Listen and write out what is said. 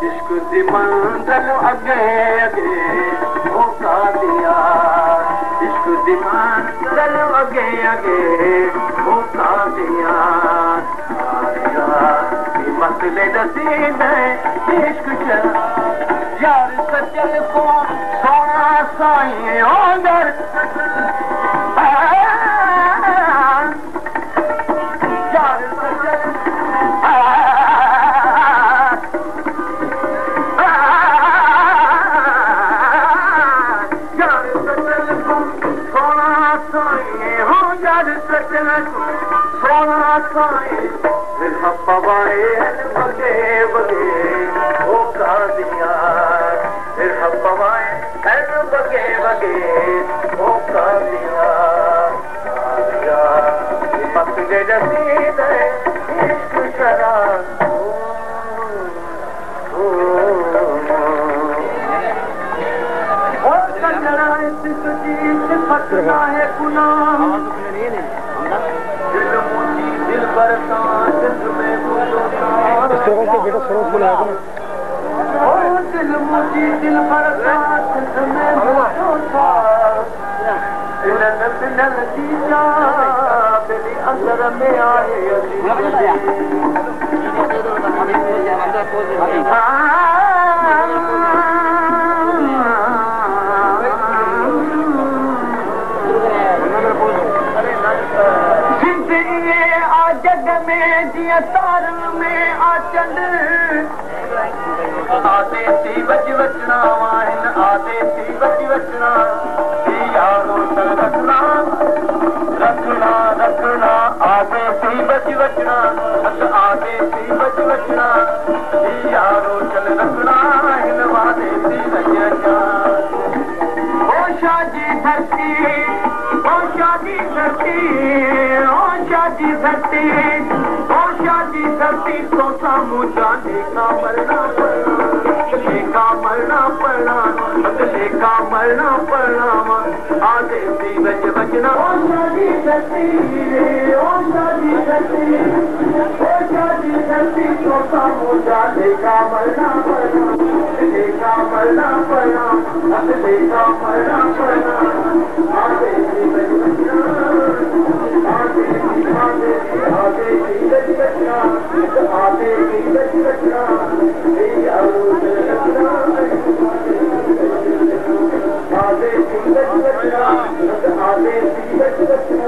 इश्क दी मंज़िल अगे अगे मौका दिया इश्क दी मंज़िल अगे अगे मौका दिया मसले रसीद इश्क चला यार सचल को सोना साईं होंदर सोना साईं पवाए बगे बगे मौका दिया पवाए बगे बगे मौका दिया मसले रसीद इश्क शरा फटना है गुनाह दिल मोती दिल बरसात दिल में दिल मोती दिल बरसात दिल में नतीजा मेरी अंदर में आए जग में जिया तार में आचल आते सी बच बचना वाहिन आते सी बच बचना यारो चल रखना रखना रखना आते सी बच बचना आते सी बच बचना यारो चल रखना हिन वादे सी बचना ओ शादी धरती ओ शादी धरती ओ शादी धरती ओ शादी धरती तो सामुझा देखा मरना देखा मरना पड़ना देखा मरना पड़ना आधे सी बच बचना ओ शादी धरती ओ शादी धरती ओ शादी धरती तो सामुझा देखा मरना पड़ना देखा मरना पड़ना देखा मरना पड़ना आधे सी बच बचना आधे आधे आधे सी बच बचना आधे सी बच बचना आधे सी बच बचना आधे सी बच बचना